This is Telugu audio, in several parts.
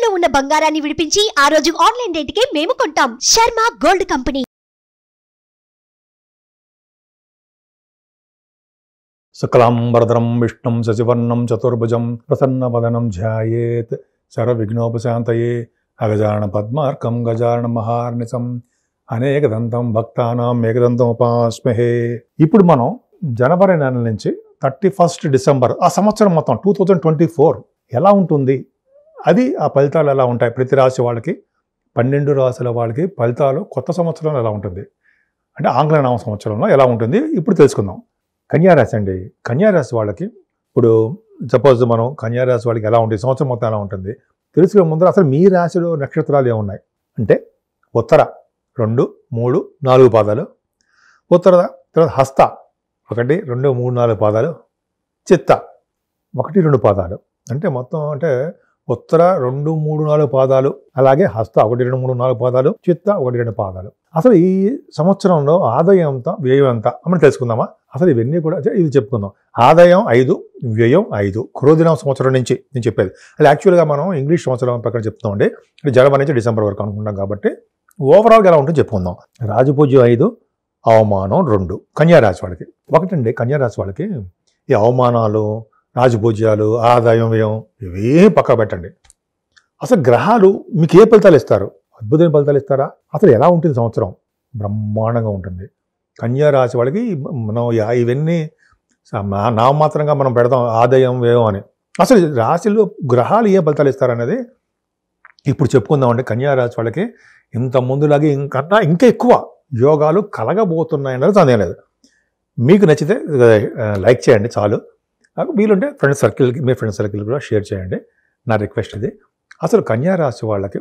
తాకట్టులో ఉన్న బంగారాన్ని విడిపించి ఆ రోజు ఆన్లైన్ రేటుకే మేము కొంటాం. Sharma gold company. శుక్లాంబరధరం విష్ణుం శశివర్ణం చతుర్భుజం ప్రసన్నవదనం ధ్యాయేత్ సర్వవిఘ్నోపశాంతయే అగజానన పద్మార్కం గజానన మహార్నిశం అనేకదంతం భక్తానాం ఏకదంతం ఉపాస్మహే. ఇప్పుడు మనం జనవరి నెల నుంచి 31 డిసెంబర్ ఆ సంవత్సరం మొత్తం 2024 ఎలా ఉంటుంది, అది ఆ ఫలితాలు ఎలా ఉంటాయి, ప్రతి రాశి వాళ్ళకి 12 రాశుల వాళ్ళకి ఫలితాలు కొత్త సంవత్సరంలో ఎలా ఉంటుంది, అంటే ఆంగ్ల నవ సంవత్సరంలో ఎలా ఉంటుంది ఇప్పుడు తెలుసుకుందాం. కన్యారాశి అండి. కన్యారాశి వాళ్ళకి ఇప్పుడు సపోజ్ మనం కన్యారాశి వాళ్ళకి ఎలా ఉంటుంది, సంవత్సరం మొత్తం ఎలా ఉంటుంది తెలుసుకునే ముందర అసలు మీ రాశిలో నక్షత్రాలు ఏమున్నాయి అంటే ఉత్తర 2, 3, 4 పాదాలు, ఉత్తర తర్వాత హస్త 1, 2, 3, 4 పాదాలు, చిత్త 1, 2 పాదాలు, అంటే మొత్తం అంటే ఉత్తర 2, 3, 4 పాదాలు, అలాగే హస్త 1, 2, 3, 4 పాదాలు, చిత్త 1, 2 పాదాలు. అసలు ఈ సంవత్సరంలో ఆదాయం ఎంత, వ్యయం ఎంత మనం తెలుసుకుందామా? అసలు ఇవన్నీ కూడా ఇది చెప్పుకుందాం. ఆదాయం 5, వ్యయం 5, క్రోధినామ సంవత్సరం నుంచి నేను చెప్పేది. అది యాక్చువల్గా మనం ఇంగ్లీష్ సంవత్సరం ప్రకారం చెప్తామండి. జనవరి నుంచి డిసెంబర్ వరకు అనుకుంటాం కాబట్టి ఓవరాల్గా ఎలా ఉంటుందో చెప్పుకుందాం. రాజపూజ్యం 5, అవమానం 2 కన్యారాశి వాళ్ళకి. ఒకటండి కన్యారాశి వాళ్ళకి ఈ అవమానాలు, రాజపూజ్యాలు, ఆదాయం, వ్యయం ఇవే పక్కా పెట్టండి. అసలు గ్రహాలు మీకు ఏ ఫలితాలు ఇస్తారు? అద్భుతమైన ఫలితాలు ఇస్తారా? అసలు ఎలా ఉంటుంది సంవత్సరం? బ్రహ్మాండంగా ఉంటుంది. కన్యారాశి వాళ్ళకి మనం ఇవన్నీ నామమాత్రంగా మనం పెడతాం ఆదాయం, వ్యయం అని. అసలు రాశిలో గ్రహాలు ఏ ఫలితాలు ఇస్తారనేది ఇప్పుడు చెప్పుకుందామండి. కన్యారాశి వాళ్ళకి ఇంత ముందులాగే ఇంకా ఎక్కువ యోగాలు కలగబోతున్నాయన్నది సందేహం లేదు. మీకు నచ్చితే లైక్ చేయండి చాలు. వీలుంటే మీ ఫ్రెండ్స్ సర్కిల్ కూడా షేర్ చేయండి. నా రిక్వెస్ట్ ఇది. అసలు కన్యారాశి వాళ్ళకి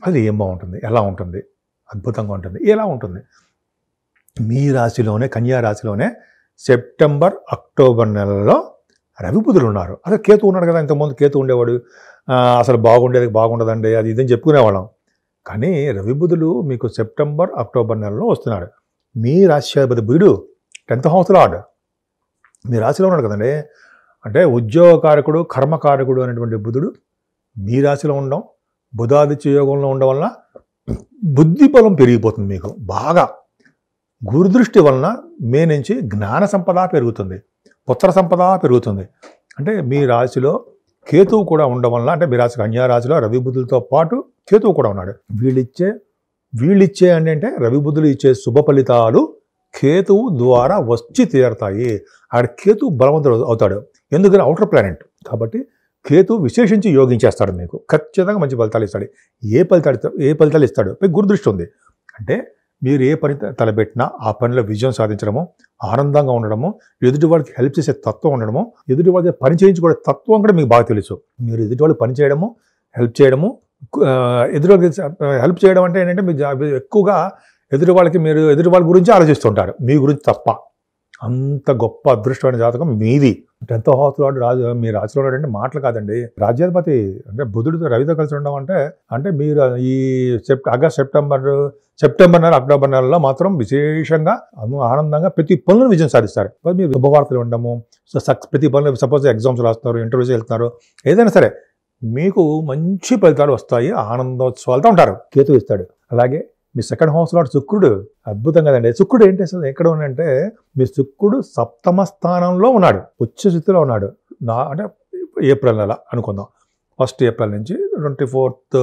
అది ఏం బాగుంటుంది, ఎలా ఉంటుంది, అద్భుతంగా ఉంటుంది, ఎలా ఉంటుంది? మీ రాశిలోనే కన్యారాశిలోనే సెప్టెంబర్, అక్టోబర్ నెలలో రవి బుధులు ఉన్నారు. అసలు కేతు ఉన్నాడు కదా, ఇంతకుముందు కేతు ఉండేవాడు. అసలు బాగుండదండి అది ఇదని చెప్పుకునేవాళ్ళం. కానీ రవి బుధులు మీకు సెప్టెంబర్, అక్టోబర్ నెలలో వస్తున్నాడు. మీ రాశ్యాధిపతి బుధుడు 10th హౌస్ లార్డ్ మీ రాశిలో ఉన్నాడు కదండి. అంటే ఉద్యోగకారకుడు, కర్మకారకుడు అనేటువంటి బుధుడు మీ రాశిలో ఉండడం, బుధాదిత్య యోగంలో ఉండడం వలన బుద్ధి బలం పెరిగిపోతుంది. మీకు బాగా గురుదృష్టి వలన మే నుంచి జ్ఞాన సంపద పెరుగుతుంది, పుత్ర సంపద పెరుగుతుంది. అంటే మీ రాశిలో కేతువు కూడా ఉండడం వలన, అంటే మీ రాశి కన్యారాశిలో రవి బుధులతో పాటు కేతువు కూడా ఉన్నాడు. వీళ్ళిచ్చే అంటే రవి బుధులు ఇచ్చే శుభ ఫలితాలు కేతువు ద్వారా వచ్చి తీరుతాయి. ఆడ కేతువు బలవంతుడు అవుతాడు, ఎందుకని అవుటర్ ప్లానెట్ కాబట్టి కేతు విశేషించి యోగించేస్తాడు. మీకు ఖచ్చితంగా మంచి ఫలితాలు ఇస్తాడు. ఏ ఫలితాలు ఇస్తాడు? మీకు గురుదృష్టి ఉంది అంటే మీరు ఏ పని తలపెట్టినా ఆ పనిలో విజయం సాధించడము, ఆనందంగా ఉండడము, ఎదుటి వాళ్ళకి హెల్ప్ చేసే తత్వం ఉండడము, ఎదుటి వాళ్ళకి పని చేయించుకునే తత్వం కూడా మీకు బాగా తెలుసు. మీరు ఎదుటి వాళ్ళు పని చేయడము, హెల్ప్ చేయడము, ఎదుటి వాళ్ళకి హెల్ప్ చేయడం అంటే ఏంటంటే మీరు ఎక్కువగా ఎదుటి వాళ్ళ గురించి ఆలోచిస్తుంటారు, మీ గురించి తప్ప. అంత గొప్ప అదృష్టమైన జాతకం మీది. 10th హౌస్ లార్డ్ మీ రాశిలో ఉన్నాడంటే మాటలు కాదండి. రాజ్యాధిపతి అంటే బుధుడితో రవితో కలిసి ఉండడం అంటే మీరు ఈ ఆగస్ట్, సెప్టెంబర్ నెల, అక్టోబర్ నెలలో మాత్రం విశేషంగా ఆనందంగా ప్రతి పనులను విజయం సాధిస్తారు. మీరు శుభవార్తలు ఉండడము, ప్రతి పనులు సపోజ్ ఎగ్జామ్స్ రాస్తున్నారు, ఇంటర్వ్యూస్ వెళ్తున్నారు, ఏదైనా సరే మీకు మంచి ఫలితాలు వస్తాయి, ఆనందోత్సవాలతో ఉంటారు. కేతు ఇస్తాడు. అలాగే మీ 2nd హౌస్ లార్డ్ శుక్రుడు అద్భుతం కదండి. శుక్రుడు ఏంటి అసలు ఎక్కడ ఉన్నాడంటే మీ శుక్రుడు 7వ స్థానంలో ఉన్నాడు, ఉచ్చ స్థితిలో ఉన్నాడు. అంటే ఏప్రిల్ నెల అనుకుందాం, 1st ఏప్రిల్ నుంచి 24th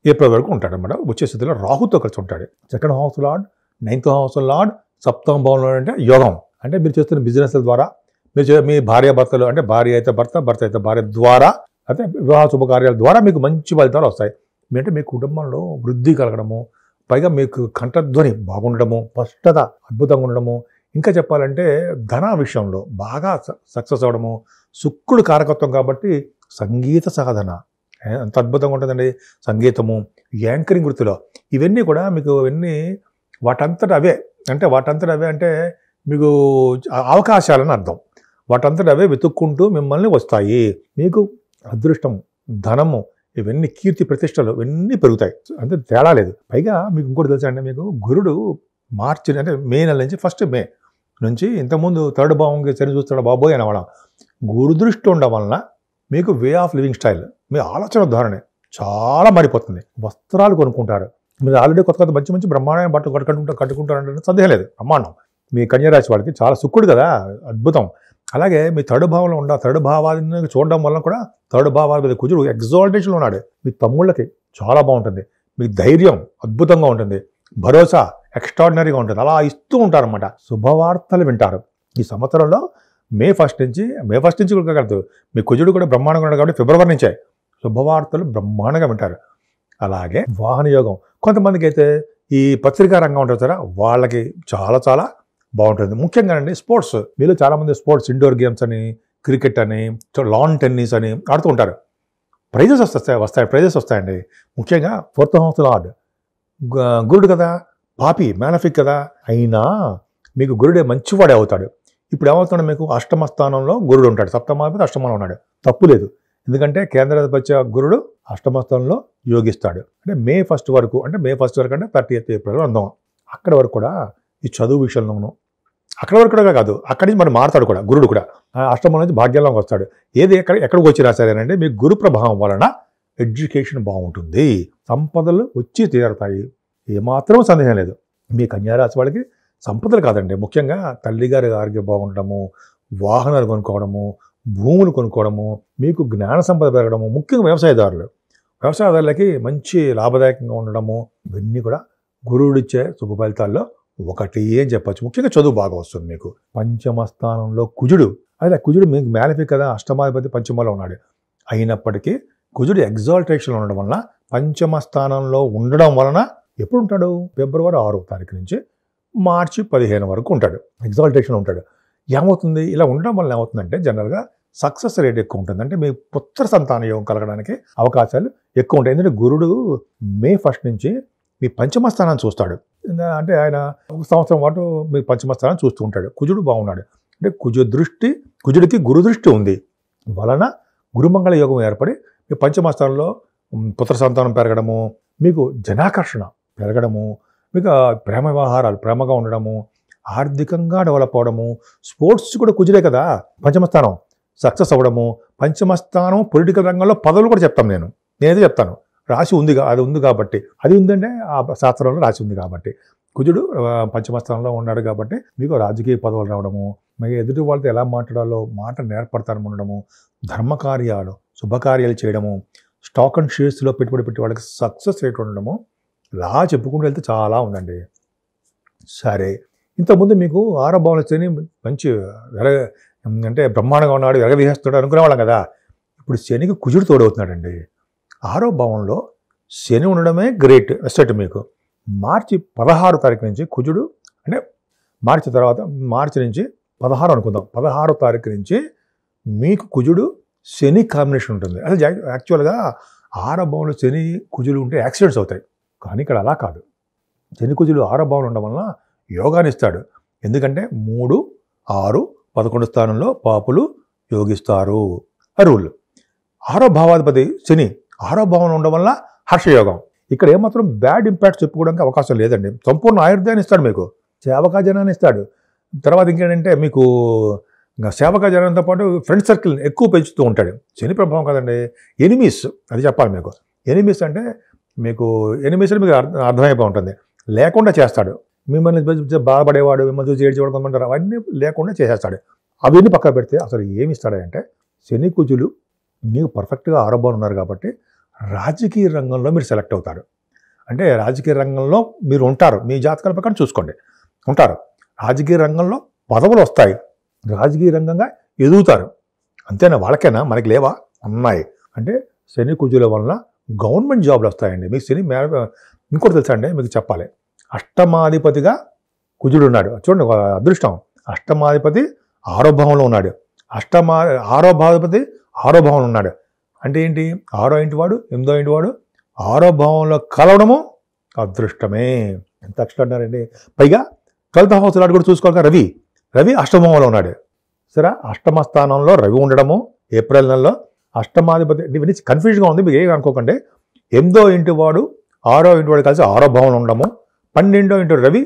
ఏప్రిల్ వరకు ఉంటాడు అన్నమాట. ఉచ్చ స్థితిలో రాహుతో కలిసి ఉంటాడు. 2nd house lord, 9th house lord 7వ భావంలో అంటే యోగం. అంటే మీరు చేస్తున్న బిజినెస్ ద్వారా, మీ భార్యాభర్తలు అంటే భార్య అయితే భర్త, భర్త అయితే భార్య ద్వారా, అయితే వివాహ శుభకార్యాల ద్వారా మీకు మంచి ఫలితాలు వస్తాయి. అంటే మీ కుటుంబంలో వృద్ధి కలగడము, పైగా మీకు కంఠధ్వని బాగుండడము, స్పష్టత అద్భుతంగా ఉండడము, ఇంకా చెప్పాలంటే ధన విషయంలో బాగా సక్సెస్ అవ్వడము. శుక్రుడు కారకత్వం కాబట్టి సంగీత సాధన ఎంత అద్భుతంగా ఉంటుందండి. సంగీతము, యాంకరింగ్ వృత్తిలో ఇవన్నీ కూడా మీకు వాటంతట అవే అంటే మీకు అవకాశాలని అర్థం. వాటంతట అవే వెతుక్కుంటూ మిమ్మల్ని వస్తాయి. మీకు అదృష్టం, ధనము, ఇవన్నీ కీర్తి ప్రతిష్టలు ఇవన్నీ పెరుగుతాయి. అంటే తేడా లేదు. పైగా మీకు ఇంకోటి తెలుసా అండి, మీకు గురుడు మార్చి అంటే మే నెల నుంచి 1st మే నుంచి ఇంతకుముందు 3rd భావంకి సరి చూస్తాడు బాబోయ్ అనేవాళ్ళం. గురుదృష్టి ఉండడం వలన మీకు వే ఆఫ్ లివింగ్ స్టైల్, మీ ఆలోచన ధోరణి చాలా మారిపోతుంది. వస్త్రాలు కొనుక్కుంటారు. మీరు ఆల్రెడీ కొత్త కొత్త మంచి మంచి బ్రహ్మాండమైన బట్టలు కట్టుకుంటారంటే సందేహం లేదు. బ్రహ్మాండం. మీ కన్యరాశి వాళ్ళకి చాలా సుక్కుడు కదా, అద్భుతం. అలాగే మీ థర్డ్ భావంలో థర్డ్ భావాన్ని చూడడం వల్ల కూడా థర్డ్ భావాల మీద కుజుడు ఎగ్జాల్టేషన్లో ఉన్నాడు. మీ తమ్ముళ్ళకి చాలా బాగుంటుంది. మీ ధైర్యం అద్భుతంగా ఉంటుంది. భరోసా ఎక్స్ట్రాడినరీగా ఉంటుంది. అలా ఇస్తూ ఉంటారన్నమాట. శుభవార్తలు వింటారు. ఈ సంవత్సరంలో మే ఫస్ట్ నుంచి కూడా కాదు, మీ కుజుడు కూడా బ్రహ్మాండంగా ఉన్నాడు కాబట్టి ఫిబ్రవరి నుంచే శుభవార్తలు బ్రహ్మాండంగా వింటారు. అలాగే వాహన యోగం. కొంతమందికి అయితే ఈ పత్రికా రంగం ఉంటుంది కదా, వాళ్ళకి చాలా చాలా బాగుంటుంది. ముఖ్యంగా అండి స్పోర్ట్స్. మీలో చాలామంది స్పోర్ట్స్, ఇండోర్ గేమ్స్ అని, క్రికెట్ అని, లాన్ టెన్నిస్ అని ఆడుతూ ఉంటారు. ప్రైజెస్ వస్తాయండి. ముఖ్యంగా 4th house లార్డ్ గురుడు కదా, పాపి మ్యానఫిక్ కదా. అయినా మీకు గురుడే మంచివాడే అవుతాడు. ఇప్పుడు ఏమవుతాడు, మీకు అష్టమ స్థానంలో గురుడు ఉంటాడు. సప్తమాధిపతి అష్టమంలో ఉన్నాడు. తప్పు లేదు. ఎందుకంటే కేంద్రాధిపత్య గురుడు అష్టమ స్థానంలో యోగిస్తాడు. అంటే మే ఫస్ట్ వరకు అంటే 30th ఏప్రిల్ అందాం. అక్కడి వరకు కూడా ఈ చదువు విషయంలోనూ, అక్కడి వరకు కూడా కాదు, అక్కడి నుంచి మరి మారుతాడు కూడా గురుడు కూడా. అష్టమం నుంచి భాగ్యంలోకి వస్తాడు. ఏది ఎక్కడికి వచ్చినా సరేనంటే మీ గురు ప్రభావం వలన ఎడ్యుకేషన్ బాగుంటుంది. సంపదలు వచ్చి తీరుతాయి. ఏమాత్రం సందేహం లేదు. మీ కన్యారాశి వాళ్ళకి సంపదలు కాదండి, ముఖ్యంగా తల్లిగారి ఆరోగ్యం బాగుండడము, వాహనాలు కొనుక్కోవడము, భూములు కొనుక్కోవడము, మీకు జ్ఞాన సంపద పెరగడము, ముఖ్యంగా వ్యవసాయదారులకి మంచి లాభదాయకంగా ఉండడము, ఇవన్నీ కూడా గురువుడిచ్చే శుభ ఫలితాల్లో ఒకటి అని చెప్పచ్చు. ముఖ్యంగా చదువు బాగా వస్తుంది మీకు. పంచమ స్థానంలో కుజుడు. అదే కుజుడు మీకు మ్యాలిఫిక్ కదా, అష్టమాధిపతి పంచమలో ఉన్నాడు. అయినప్పటికీ కుజుడు ఎగ్జాల్టేషన్ ఉండడం వలన, పంచమ స్థానంలో ఉండడం వలన ఎప్పుడు ఉంటాడు, ఫిబ్రవరి 6వ తారీఖు నుంచి మార్చి 15 వరకు ఉంటాడు. ఎగ్జాల్టేషన్ ఉంటాడు. ఏమవుతుంది, ఇలా ఉండడం వల్ల ఏమవుతుందంటే జనరల్గా సక్సెస్ రేట్ ఎక్కువ ఉంటుంది. అంటే మీ పుత్ర సంతాన యోగం కలగడానికి అవకాశాలు ఎక్కువ ఉంటాయి. ఎందుకంటే గురుడు మే 1 నుంచి మీ పంచమ స్థానాన్ని చూస్తాడు. అంటే ఆయన ఒక సంవత్సరం పాటు మీ పంచమ స్థానాన్ని చూస్తూ ఉంటాడు. కుజుడు బాగున్నాడు. అంటే కుజుడికి గురు దృష్టి ఉంది వలన గురుమంగళ యోగం ఏర్పడి మీ పంచమ స్థానంలో పుత్ర సంతానం పెరగడము, మీకు జనాకర్షణ పెరగడము, మీకు ప్రేమ వ్యవహారాలు ప్రేమగా ఉండడము, ఆర్థికంగా డెవలప్ అవ్వడము. స్పోర్ట్స్ కూడా కుజుడే కదా, పంచమ స్థానం సక్సెస్ అవ్వడము. పంచమ స్థానం పొలిటికల్ రంగంలో పదవులు కూడా చెప్తాను నేనైతే చెప్తాను. రాశి ఉంది, అది ఉంది కాబట్టి, అది ఉందంటే ఆ శాస్త్రంలో రాశి ఉంది కాబట్టి. కుజుడు పంచమ స్థానంలో ఉన్నాడు కాబట్టి మీకు రాజకీయ పదవులు రావడము, మరి ఎదుటి వాళ్ళతో ఎలా మాట్లాడాలో మాట నేర్పడతాను ఉండడము, ధర్మకార్యాలు శుభకార్యాలు చేయడము, స్టాక్ అండ్ షేర్స్లో పెట్టుబడి పెట్టే వాళ్ళకి సక్సెస్ రేట్ ఉండడము, ఇలా చెప్పుకుంటూ వెళ్తే చాలా ఉందండి. సరే, ఇంతకుముందు మీకు 6వ భావంలో శని మంచి అంటే బ్రహ్మాండంగా ఉన్నాడు, ఎరగదీసేస్తాడు అనుకునేవాళ్ళం కదా. ఇప్పుడు శనికి కుజుడు తోడవుతున్నాడండి. 6వ భావంలో శని ఉండడమే గ్రేట్ అసెట్ మీకు. మార్చి 16వ తారీఖు నుంచి కుజుడు, అంటే మార్చి నుంచి 16 అనుకుందాం, 16వ తారీఖు నుంచి మీకు కుజుడు శని కాంబినేషన్ ఉంటుంది. అసలు యాక్చువల్గా 6వ భావంలో శని కుజులు ఉంటే యాక్సిడెంట్స్ అవుతాయి. కానీ ఇక్కడ అలా కాదు. శని కుజులు 6వ భావంలో ఉండడం వలన యోగాన్ని ఇస్తాడు. ఎందుకంటే 3, 6, 11 స్థానంలో పాపులు యోగిస్తారు. రూల్. 6వ భావాధిపతి శని 6వ భావంలో ఉండడం వల్ల హర్షయోగం. ఇక్కడ ఏమాత్రం బ్యాడ్ ఇంపాక్ట్ చెప్పుకోవడానికి అవకాశం లేదండి. సంపూర్ణ ఆయుర్దాన్ని ఇస్తాడు, మీకు సేవకా జనాన్ని ఇస్తాడు. తర్వాత ఇంకేంటంటే మీకు సేవకా జనంతో పాటు ఫ్రెండ్ సర్కిల్ ఎక్కువ పెంచుతూ ఉంటాడు. శని ప్రభావం కదండి. ఎనిమీస్, అది చెప్పాలి మీకు. ఎనిమీస్ అంటే మీకు ఎనిమీస్ అని మీకు అర్థమైపో ఉంటుంది. లేకుండా చేస్తాడు. మిమ్మల్ని బాధపడేవాడు, మిమ్మల్ని చూసి ఏడ్చేవాడు కొంతమంటారు, అవన్నీ లేకుండా చేసేస్తాడు. అవన్నీ పక్కన పెడితే అసలు ఏమి ఇస్తాడంటే శని కుజులు మీకు పర్ఫెక్ట్గా 6వ భావంలో ఉన్నారు కాబట్టి రాజకీయ రంగంలో మీరు సెలెక్ట్ అవుతారు. అంటే రాజకీయ రంగంలో మీరు ఉంటారు. మీ జాతకాల ప్రకారం చూసుకోండి, ఉంటారు. రాజకీయ రంగంలో పదవులు వస్తాయి, రాజకీయ రంగంగా ఎదుగుతారు. అంతేనా? వాళ్ళకైనా మనకి లేవా? ఉన్నాయి. అంటే శని కుజుల వలన గవర్నమెంట్ జాబ్లు వస్తాయండి. మీకు శని ఇంకోటి తెలుసా అండి, మీకు చెప్పాలి. అష్టమాధిపతిగా కుజుడు ఉన్నాడు. చూడండి, అదృష్టం. అష్టమాధిపతి 6వ భావంలో ఉన్నాడు. 6వ భావాధిపతి 6వ భావంలో ఉన్నాడు. అంటే ఏంటి? 6వ ఇంటి వాడు, 8వ ఇంటి వాడు 6వ భావంలో కలవడము అదృష్టమే. ఎంత అక్షరాడండి. పైగా 12th house లాడు కూడా చూసుకోవాలి. రవి అష్టమంలో ఉన్నాడు. సరే, అష్టమ స్థానంలో రవి ఉండడము ఏప్రిల్ నెలలో. అష్టమాధిపతి ఇవన్నీ కన్ఫ్యూజ్గా ఉంది, మీకు ఏమి అనుకోకండి. 8వ ఇంటి వాడు 6వ ఇంటి వాడు కలిసి 6వ భావంలో ఉండడము, 12వ ఇంటి రవి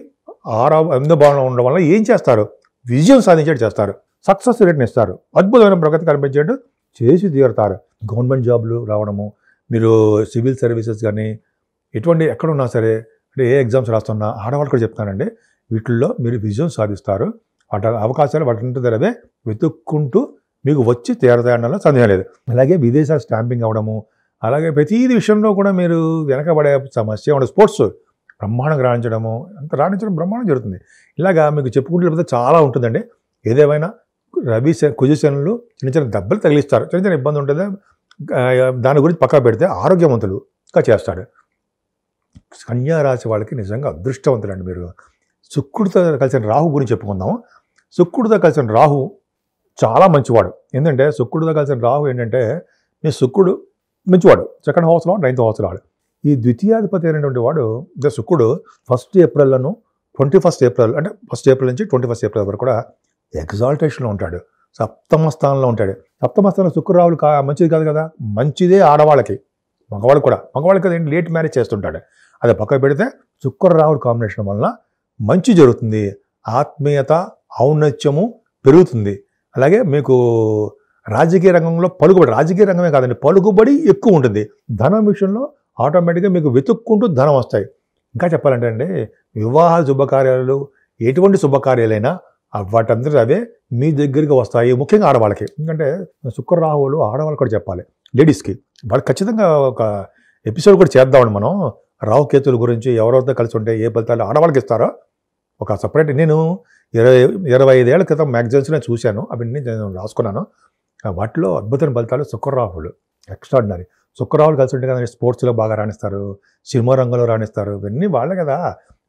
8వ భావంలో ఉండడం వల్ల ఏం చేస్తారు? విజయం సాధించేట్టు చేస్తారు, సక్సెస్ రేట్ని ఇస్తారు, అద్భుతమైన ప్రగతి కనిపించేట్టు చేసి తీరుతారు. గవర్నమెంట్ జాబ్లు రావడము, మీరు సివిల్ సర్వీసెస్ కానీ ఎటువంటి ఎక్కడున్నా సరే, అంటే ఏ ఎగ్జామ్స్ రాస్తున్నా ఆడవాళ్ళు కూడా చెప్తానండి, వీటిల్లో మీరు విజయం సాధిస్తారు. అవకాశాలు వాటి అవే వెతుక్కుంటూ మీకు వచ్చి తీరతాయడంలో సందేహం లేదు. అలాగే విదేశాలు స్టాంపింగ్ అవ్వడము, అలాగే ప్రతిదీ విషయంలో కూడా మీరు వెనకబడే సమస్య ఉండదు. స్పోర్ట్స్ బ్రహ్మాండంగా రాణించడము, అంత రాణించడం బ్రహ్మాండం జరుగుతుంది. ఇలాగా మీకు చెప్పుకుంటూ లేకపోతే చాలా ఉంటుందండి. ఏదేమైనా రవి కుజశనులు చిన్న చిన్న దెబ్బలు తగిలిస్తారు, చిన్న చిన్న ఇబ్బంది ఉంటుంది. దాని గురించి పక్కన పెడితే ఆరోగ్యవంతులుగా చేస్తాడు. కన్యా రాశి వాళ్ళకి నిజంగా అదృష్టవంతులండి మీరు. శుక్రుడితో కలిసిన రాహు గురించి చెప్పుకుందాము. శుక్రుడితో కలిసిన రాహు చాలా మంచివాడు. ఏంటంటే శుక్రుడితో కలిసిన రాహు ఏంటంటే, మీ శుక్రుడు మంచివాడు, సెకండ్ హౌస్లో 9th హౌస్లో వాడు. ఈ ద్వితీయాధిపతి అయినటువంటి వాడు శుక్రుడు 1st ఏప్రిల్ను 21st ఏప్రిల్, అంటే 1st ఏప్రిల్ నుంచి 21st ఏప్రిల్ వరకు కూడా ఎగ్జాల్టేషన్లో ఉంటాడు, సప్తమ స్థానంలో ఉంటాడు. సప్తమ స్థానంలో శుక్రరావులు మంచిది కాదు కదా, మంచిదే ఆడవాళ్ళకి, మగవాళ్ళకి అదేంటి లేట్ మ్యారేజ్ చేస్తుంటాడు. అదే పక్కన పెడితే శుక్రరావుల కాంబినేషన్ వలన మంచి జరుగుతుంది, ఆత్మీయత ఔన్నత్యము పెరుగుతుంది. అలాగే మీకు రాజకీయ రంగంలో రాజకీయ రంగమే కాదండి, పలుకుబడి ఎక్కువ ఉంటుంది. ధనం విషయంలో ఆటోమేటిక్గా మీకు వెతుక్కుంటూ ధనం వస్తాయి. ఇంకా చెప్పాలంటే అండి, వివాహ శుభకార్యాలు, ఎటువంటి శుభకార్యాలైనా వాటందరూ అవే మీ దగ్గరికి వస్తాయి, ముఖ్యంగా ఆడవాళ్ళకి. ఎందుకంటే శుక్రరాహువులు ఆడవాళ్ళు కూడా చెప్పాలి, లేడీస్కి వాళ్ళు ఖచ్చితంగా ఒక ఎపిసోడ్ కూడా చేద్దామండి మనం. రాహుకేతుల గురించి ఎవరెవరితో కలిసి ఉంటే ఏ ఫలితాలు ఆడవాళ్ళకి ఇస్తారో ఒక సపరేట్. నేను 25 ఏళ్ల క్రితం మ్యాగజైన్స్లో చూశాను, అవన్నీ నేను రాసుకున్నాను. వాటిలో అద్భుతమైన ఫలితాలు శుక్రరాహులు ఎక్స్ట్రాడినరీ. శుక్రరాహులు కలిసి ఉంటే కదా స్పోర్ట్స్లో బాగా రాణిస్తారు, సినిమా రంగంలో రాణిస్తారు. ఇవన్నీ వాళ్ళే కదా.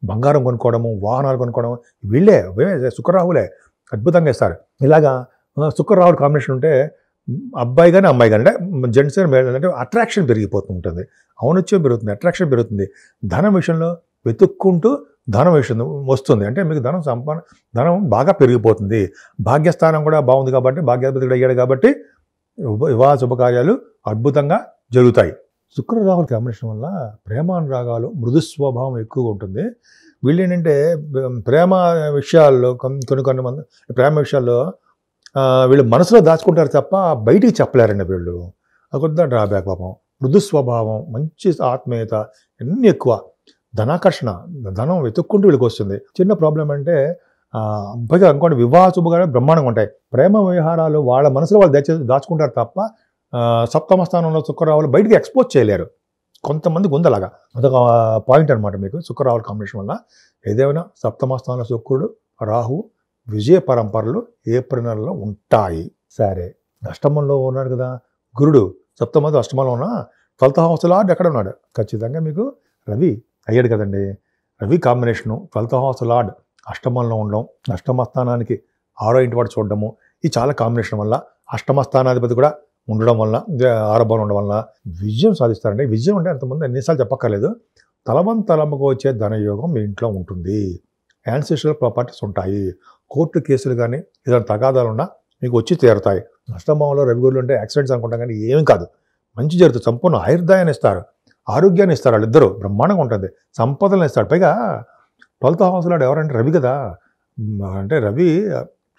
బంగారం కొనుక్కోవడము, వాహనాలు కొనుక్కోవడం, వీళ్ళే శుక్రరాహులే అద్భుతంగా ఇస్తారు. ఇలాగా శుక్రరాహుల కాంబినేషన్ ఉంటే అబ్బాయి కానీ అమ్మాయి కానీ, అంటే జెంట్స్ అంటే అట్రాక్షన్ పెరిగిపోతుంటుంది, ఔన్నత్యం పెరుగుతుంది, అట్రాక్షన్ పెరుగుతుంది. ధనం విషయంలో వెతుక్కుంటూ ధనం విషయం వస్తుంది, అంటే మీకు ధనం బాగా పెరిగిపోతుంది. భాగ్యస్థానం కూడా బాగుంది కాబట్టి, భాగ్యాధిపతి కూడా అయ్యాడు కాబట్టి వివాహ శుభకార్యాలు అద్భుతంగా జరుగుతాయి. శుక్రరాహుల కాంబినేషన్ వల్ల ప్రేమానురాగాలు, మృదు స్వభావం ఎక్కువగా ఉంటుంది. వీళ్ళు ఏంటంటే ప్రేమ విషయాల్లో కొన్ని మంది ప్రేమ విషయాల్లో వీళ్ళు మనసులో దాచుకుంటారు తప్ప బయటికి చెప్పలేరండి వీళ్ళు. కొంత డ్రాబ్యాక్ పాపం. మృదు స్వభావం, మంచి ఆత్మీయత అన్నీ ఎక్కువ. ధనాకర్షణ, ధనం వెతుక్కుంటూ వీళ్ళకి వస్తుంది. చిన్న ప్రాబ్లం అంటే పైగా అనుకోండి, వివాహ శుభకార్యాలు బ్రహ్మాండంగా ఉంటాయి. ప్రేమ వ్యవహారాలు వాళ్ళ మనసులో వాళ్ళు దాచుకుంటారు తప్ప సప్తమ స్థానంలో శుక్రరావులు బయటికి ఎక్స్పోజ్ చేయలేరు. కొంతమందికి ఉంది అలాగా. అదొక పాయింట్ అనమాట మీకు శుక్రరావుల కాంబినేషన్ వల్ల. ఏదేమైనా సప్తమ స్థానంలో శుక్రుడు, రాహు విజయ పరంపరలు ఏప్రిల్ నెలలో ఉంటాయి. సరే, అష్టమంలో ఉన్నాడు కదా గురుడు, సప్తమంది అష్టమంలో ఉన్న 12th హౌస్ లార్డ్ ఎక్కడ ఉన్నాడు? ఖచ్చితంగా మీకు రవి అయ్యాడు కదండి. Ravi combination 12th house lord అష్టమంలో ఉండడం, అష్టమ స్థానానికి 6వ ఇంటి వాడు చూడడము, ఈ చాలా కాంబినేషన్ వల్ల అష్టమ స్థానాధిపతి కూడా ఉండడం వల్ల, 6వ భావం ఉండడం వల్ల విజయం సాధిస్తారండి. విజయం అంటే అంతమంది ఎన్నిసార్లు చెప్పక్కర్లేదు. తలముకు వచ్చే ధనయోగం మీ ఇంట్లో ఉంటుంది. యాన్సిస్ట్రల్ ప్రాపర్టీస్ ఉంటాయి. కోర్టు కేసులు కానీ ఏదైనా తగాదాలు ఉన్నా మీకు వచ్చి తీరుతాయి. అష్టమంలో రవి గురులు అంటే యాక్సిడెంట్స్ అనుకుంటాం కానీ ఏమీ కాదు, మంచి జరుగుతుంది. సంపూర్ణ ఆయుర్దాయాన్ని ఇస్తారు, ఆరోగ్యాన్ని ఇస్తారు. వాళ్ళిద్దరూ బ్రహ్మాండంగా ఉంటుంది, సంపదలను ఇస్తాడు. పైగా 12th హౌస్ లార్డ్ ఎవరంటే రవి కదా. అంటే రవి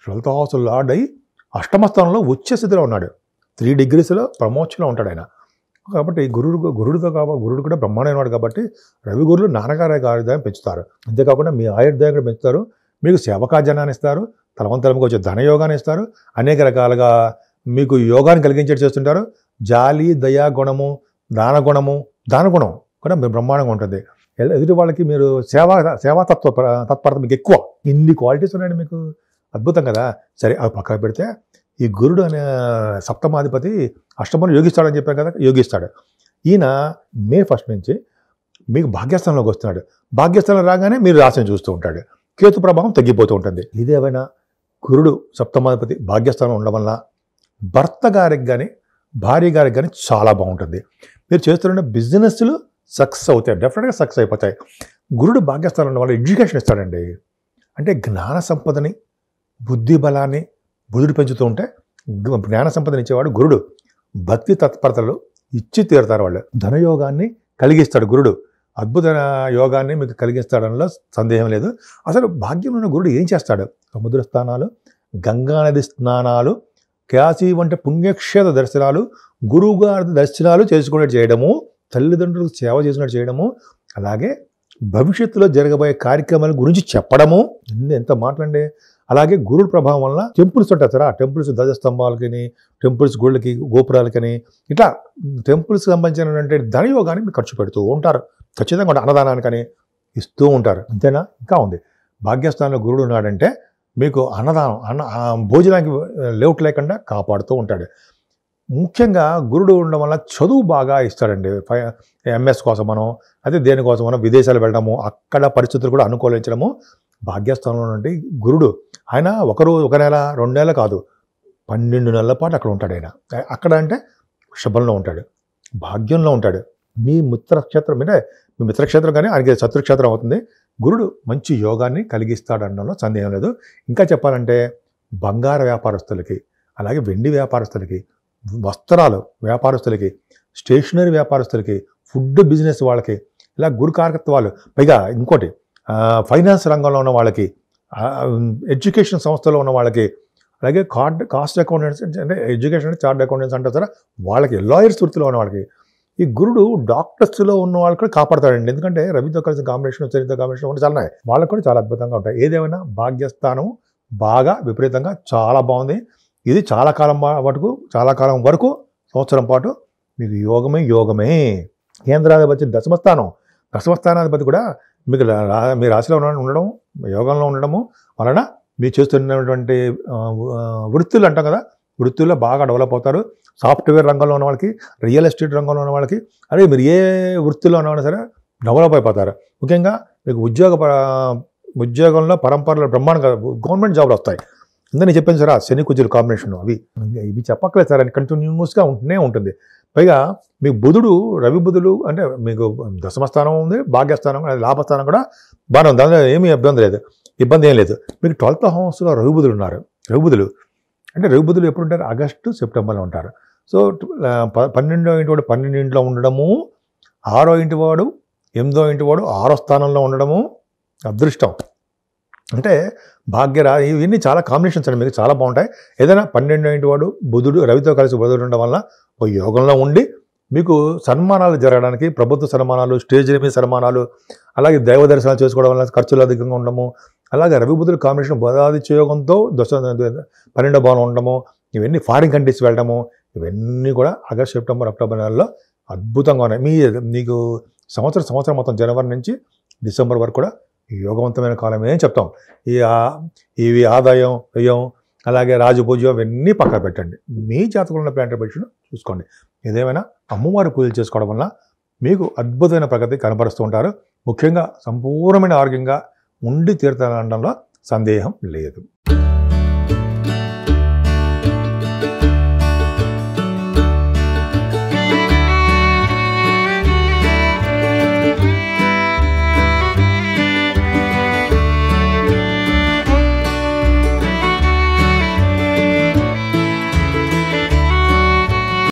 12th హౌస్ లార్డ్ అయి అష్టమ స్థానంలో వచ్చే స్థితిలో ఉన్నాడు. 3 degreesలో ప్రమోషన్లో ఉంటాడు ఆయన. కాబట్టి గురుడు కూడా బ్రహ్మాండమైన వాడు కాబట్టి రవి గురులు నాన్నగారి ఆయుర్దాయం పెంచుతారు. అంతేకాకుండా మీ ఆయుర్దాయం కూడా పెంచుతారు, మీకు సేవకాజనాన్ని ఇస్తారు, తలవంతలకు వచ్చే ధనయోగాన్ని ఇస్తారు, అనేక రకాలుగా మీకు యోగాన్ని కలిగించేట్టు చేస్తుంటారు. జాలి, దయా గుణము, దానగుణం కూడా బ్రహ్మాండంగా ఉంటుంది. ఎదుటి వాళ్ళకి మీరు తత్పరత మీకు ఎక్కువ. ఇన్ని క్వాలిటీస్ ఉన్నాయండి మీకు, అద్భుతం కదా. సరే, అవి పక్కన పెడితే ఈ గురుడు అనే సప్తమాధిపతి అష్టమంలో యోగిస్తాడని చెప్పాను కదా, యోగిస్తాడు. ఈయన మే 1st నుంచి మీకు భాగ్యస్థానంలోకి వస్తున్నాడు. భాగ్యస్థానం రాగానే మీరు రాశిని చూస్తూ ఉంటాడు. కేతు ప్రభావం తగ్గిపోతూ ఉంటుంది. ఇదేమైనా గురుడు సప్తమాధిపతి భాగ్యస్థానం ఉండడం వల్ల భర్త గారికి కానీ భార్య గారికి కానీ చాలా బాగుంటుంది. మీరు చేస్తున్న బిజినెస్లు సక్సెస్ అవుతాయి, డెఫినెట్గా సక్సెస్ అయిపోతాయి. గురుడు భాగ్యస్థానం ఉండడం వల్ల ఎడ్యుకేషన్ ఇస్తాడండి. అంటే జ్ఞాన సంపదని, బుద్ధి బలాన్ని బుధుడు పెంచుతూ ఉంటే జ్ఞాన సంపదను ఇచ్చేవాడు గురుడు. భక్తి తత్పరతలు ఇచ్చి తీరుతారు వాళ్ళు. ధనయోగాన్ని కలిగిస్తాడు గురుడు, అద్భుత యోగాన్ని మీకు కలిగిస్తాడనలో సందేహం లేదు. అసలు భాగ్యంలో ఉన్న గురుడు ఏం చేస్తాడు? సముద్ర స్థానాలు, గంగానది స్నానాలు, కాశీ వంటి పుణ్యక్షేత్ర దర్శనాలు, గురువు గారి దర్శనాలు చేసుకునేట్టు చేయడము, తల్లిదండ్రులకు సేవ చేసినట్టు చేయడము, అలాగే భవిష్యత్తులో జరగబోయే కార్యక్రమాల గురించి చెప్పడము, ఎంత మాట్లాడండి. అలాగే గురుడు ప్రభావం వలన టెంపుల్స్ ఉంటాయి సార్, ఆ టెంపుల్స్ ధ్వజస్తంభాలకని, టెంపుల్స్ గుళ్ళకి, గోపురాలకని, ఇట్లా టెంపుల్స్కి సంబంధించినటువంటి ధనయోగాన్ని మీరు ఖర్చు పెడుతూ ఉంటారు. ఖచ్చితంగా అన్నదానానికని ఇస్తూ ఉంటారు. అంతేనా? ఇంకా ఉంది. భాగ్యస్థానంలో గురుడు ఉన్నాడంటే మీకు అన్నదానం భోజనానికి లేవుట్ లేకుండా కాపాడుతూ ఉంటాడు. ముఖ్యంగా గురుడు ఉండడం వల్ల చదువు బాగా ఇస్తాడండి. ఎంఎస్ కోసమనో అదే దేనికోసమనో విదేశాలు వెళ్ళడము, అక్కడ పరిస్థితులు కూడా అనుకూలించడము. భాగ్యస్థానంలో నుండి గురుడు ఆయన ఒక నెల 2 నెలలు కాదు, 12 నెలల పాటు అక్కడ ఉంటాడు. ఆయన అక్కడ అంటే శుభంలో ఉంటాడు, భాగ్యంలో ఉంటాడు. మీ మిత్రక్షేత్రం అంటే మీ మిత్రక్షేత్రం కానీ ఆయనకి శత్రుక్షేత్రం అవుతుంది. గురుడు మంచి యోగాన్ని కలిగిస్తాడనడంలో సందేహం లేదు. ఇంకా చెప్పాలంటే బంగార వ్యాపారస్తులకి, అలాగే వెండి వ్యాపారస్తులకి, వస్త్రాలు వ్యాపారస్తులకి, స్టేషనరీ వ్యాపారస్తులకి, ఫుడ్ బిజినెస్ వాళ్ళకి, ఇలా గురు కారకత్వాలు, పైగా ఇంకోటి ఫైనాన్స్ రంగంలో ఉన్న వాళ్ళకి, ఎడ్యుకేషన్ సంస్థలో ఉన్న వాళ్ళకి, అలాగే కాస్ట్ అకౌంటెంట్స్ అంటే ఎడ్యుకేషన్ చార్ట్ అకౌంటెంట్స్ అంటారు సార్, వాళ్ళకి, లాయర్స్ వృత్తిలో ఉన్న వాళ్ళకి, ఈ గురుడు డాక్టర్స్లో ఉన్న వాళ్ళకి కూడా కాపాడతాడండి. ఎందుకంటే రవితో కలిసిన కాంబినేషన్, చరిత్ర కాంబినేషన్ ఉంటే చాలా వాళ్ళకు కూడా చాలా అద్భుతంగా ఉంటాయి. ఏదేమైనా భాగ్యస్థానం బాగా విపరీతంగా చాలా బాగుంది. ఇది చాలా కాలం వరకు సంవత్సరం పాటు మీకు యోగమే. కేంద్రాధిపతి దశమస్థానాధిపతి కూడా మీకు మీ రాశిలో ఉండడం, యోగంలో ఉండడము వలన మీరు చేస్తున్నటువంటి వృత్తులు అంటాం కదా, వృత్తుల్లో బాగా డెవలప్ అవుతారు. సాఫ్ట్వేర్ రంగంలో ఉన్న వాళ్ళకి, రియల్ ఎస్టేట్ రంగంలో ఉన్న వాళ్ళకి, అదే మీరు ఏ వృత్తిలో ఉన్నా సరే డెవలప్ అయిపోతారు. ముఖ్యంగా మీకు ఉద్యోగంలో పరంపరలో బ్రహ్మాండంగా గవర్నమెంట్ జాబ్లు వస్తాయి. నేను చెప్పాను సార్, శని కుజులు కాంబినేషన్ ఇవి చెప్పక్కలేదు సార్, అని కంటిన్యూస్గా ఉంటూనే ఉంటుంది. పైగా మీకు రవి బుధుడు అంటే మీకు దశమస్థానం ఉంది, భాగ్యస్థానం, లాభస్థానం కూడా బాగానే ఉంది. దానిలో ఏమీ ఇబ్బంది ఏం లేదు. మీకు 12th హౌస్లో రవి బుధులు ఉన్నారు. రవి బుధులు ఎప్పుడు ఉంటారు? ఆగస్టు, సెప్టెంబర్లో ఉంటారు. సో 12వ ఇంటి వాడు 12 ఇంట్లో ఉండడము, 6వ ఇంటి వాడు 8వ ఇంటి వాడు 6వ స్థానంలో ఉండడము అదృష్టం. అంటే ఇవన్నీ చాలా కాంబినేషన్స్ అండి, మీకు చాలా బాగుంటాయి. ఏదైనా 12వ ఇంటి వాడు రవితో కలిసి బుధుడు ఉండడం వల్ల ఒక యోగంలో ఉండి మీకు సన్మానాలు జరగడానికి, ప్రభుత్వ సన్మానాలు, స్టేజ్ మీద సన్మానాలు, అలాగే దైవ దర్శనాలు చేసుకోవడం వల్ల ఖర్చులు అధికంగా ఉండడము, అలాగే రవి బుధుడు కాంబినేషన్ బుధాదిత్య యోగంతో 12వ భావం ఉండడము, ఇవన్నీ ఫారిన్ కంట్రీస్ వెళ్ళడము, ఇవన్నీ కూడా ఆగస్ట్, సెప్టెంబర్, అక్టోబర్ నెలలో అద్భుతంగా ఉన్నాయి. మీకు సంవత్సరం మొత్తం జనవరి నుంచి డిసెంబర్ వరకు కూడా యోగవంతమైన కాలమే అని చెప్తాం. ఇవి ఆదాయం, వ్యయం, అలాగే రాజపూజ్యం ఇవన్నీ పక్కన పెట్టండి. మీ జాతకంలో ఉన్న ప్లానెటరీ పొజిషన్ చూసుకోండి. ఏదేమైనా అమ్మవారి పూజలు చేసుకోవడం వల్ల మీకు అద్భుతమైన ప్రగతి కనపరుస్తూ ఉంటారు. ముఖ్యంగా సంపూర్ణమైన ఆరోగ్యంగా ఉండి తీరుతానడంలో సందేహం లేదు.